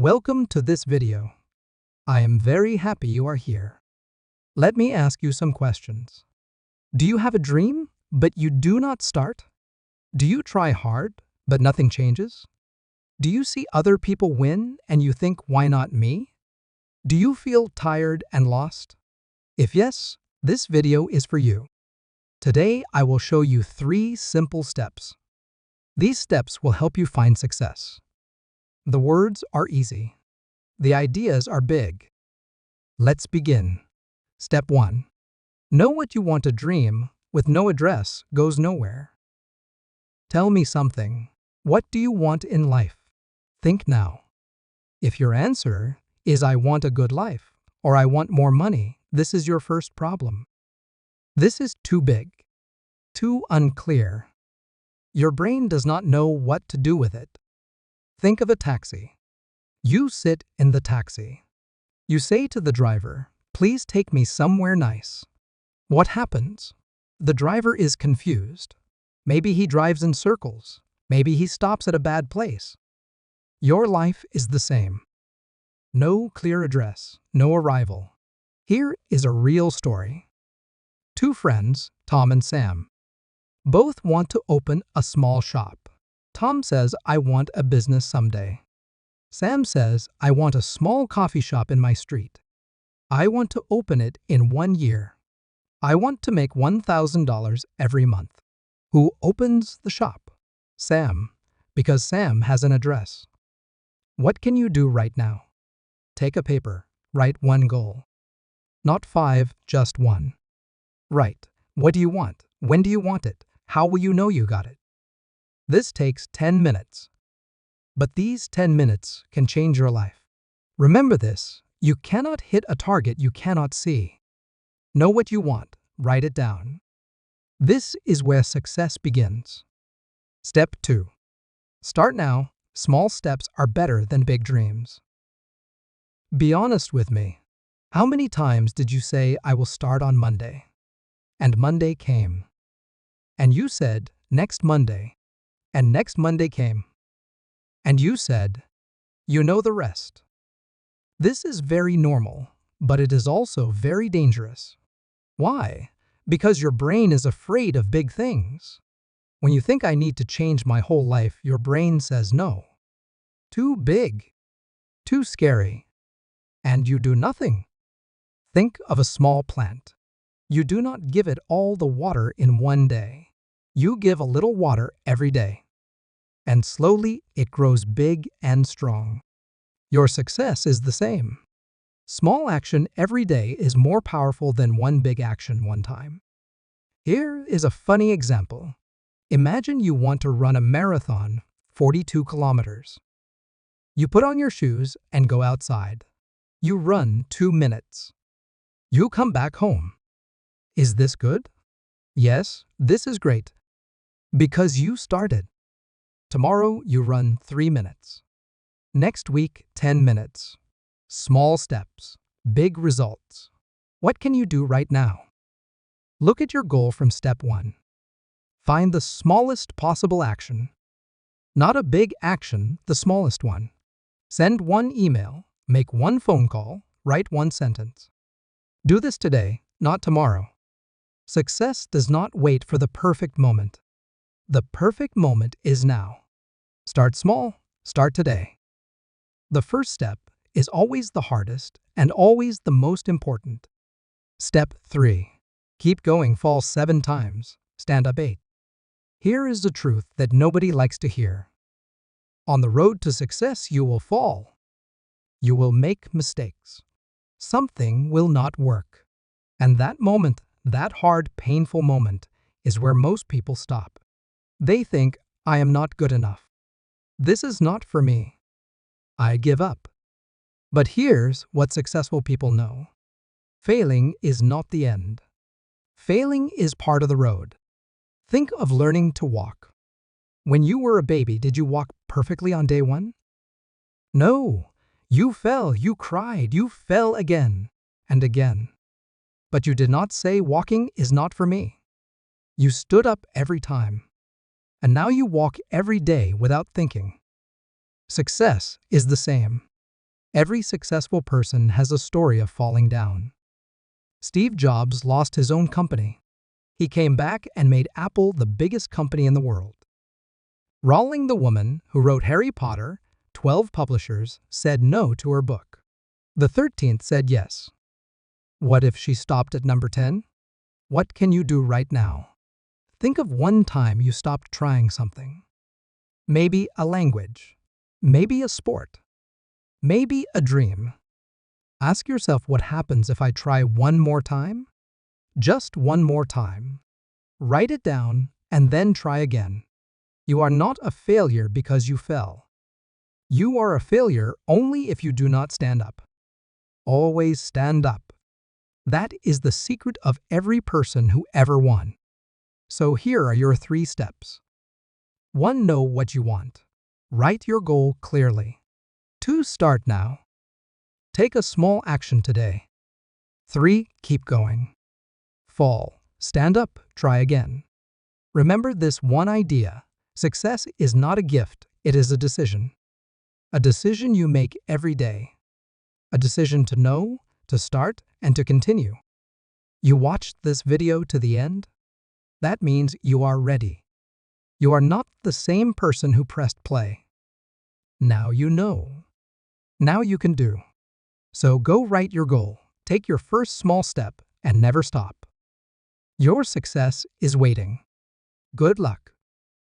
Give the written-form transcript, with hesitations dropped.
Welcome to this video. I am very happy you are here. Let me ask you some questions. Do you have a dream, but you do not start? Do you try hard, but nothing changes? Do you see other people win and you think, why not me? Do you feel tired and lost? If yes, this video is for you. Today, I will show you 3 simple steps. These steps will help you find success. The words are easy. The ideas are big. Let's begin. Step 1. Know what you want to dream. With no address goes nowhere. Tell me something. What do you want in life? Think now. If your answer is I want a good life or I want more money, this is your first problem. This is too big, too unclear. Your brain does not know what to do with it. Think of a taxi. You sit in the taxi. You say to the driver, please take me somewhere nice. What happens? The driver is confused. Maybe he drives in circles. Maybe he stops at a bad place. Your life is the same. No clear address, no arrival. Here is a real story. 2 friends, Tom and Sam. Both want to open a small shop. Tom says, I want a business someday. Sam says, I want a small coffee shop in my street. I want to open it in 1 year. I want to make $1,000 every month. Who opens the shop? Sam, because Sam has an address. What can you do right now? Take a paper, write 1 goal. Not 5, just 1. Write, what do you want? When do you want it? How will you know you got it? This takes 10 minutes. But these 10 minutes can change your life. Remember this, you cannot hit a target you cannot see. Know what you want, write it down. This is where success begins. Step 2. Start now. Small steps are better than big dreams. Be honest with me. How many times did you say, I will start on Monday? And Monday came. And you said, next Monday. And next Monday came. And you said, you know the rest. This is very normal, but it is also very dangerous. Why? Because your brain is afraid of big things. When you think I need to change my whole life, your brain says no. Too big. Too scary. And you do nothing. Think of a small plant. You do not give it all the water in 1 day. You give a little water every day. And slowly it grows big and strong. Your success is the same. Small action every day is more powerful than 1 big action one time. Here is a funny example. Imagine you want to run a marathon, 42 kilometers. You put on your shoes and go outside. You run 2 minutes. You come back home. Is this good? Yes, this is great. Because you started. Tomorrow you run 3 minutes. Next week, 10 minutes. Small steps, big results. What can you do right now? Look at your goal from step 1. Find the smallest possible action. Not a big action, the smallest one. Send 1 email, make 1 phone call, write 1 sentence. Do this today, not tomorrow. Success does not wait for the perfect moment. The perfect moment is now. Start small, start today. The first step is always the hardest and always the most important. Step 3. Keep going, fall 7 times, stand up 8. Here is the truth that nobody likes to hear. On the road to success, you will fall. You will make mistakes. Something will not work. And that moment, that hard, painful moment, is where most people stop. They think, I am not good enough. This is not for me. I give up. But here's what successful people know. Failing is not the end. Failing is part of the road. Think of learning to walk. When you were a baby, did you walk perfectly on day 1? No. You fell, you cried, you fell again and again. But you did not say, walking is not for me. You stood up every time. And now you walk every day without thinking. Success is the same. Every successful person has a story of falling down. Steve Jobs lost his own company. He came back and made Apple the biggest company in the world. Rowling, the woman who wrote Harry Potter, 12 publishers said no to her book. The 13th said yes. What if she stopped at number 10? What can you do right now? Think of one time you stopped trying something. Maybe a language. Maybe a sport. Maybe a dream. Ask yourself what happens if I try one more time? Just one more time. Write it down and then try again. You are not a failure because you fell. You are a failure only if you do not stand up. Always stand up. That is the secret of every person who ever won. So here are your 3 steps. 1. Know what you want. Write your goal clearly. 2. Start now. Take a small action today. 3. Keep going. Fall. Stand up. Try again. Remember this one idea. Success is not a gift, it is a decision. A decision you make every day. A decision to know, to start, and to continue. You watched this video to the end? That means you are ready. You are not the same person who pressed play. Now you know. Now you can do. So go write your goal, take your first small step, and never stop. Your success is waiting. Good luck.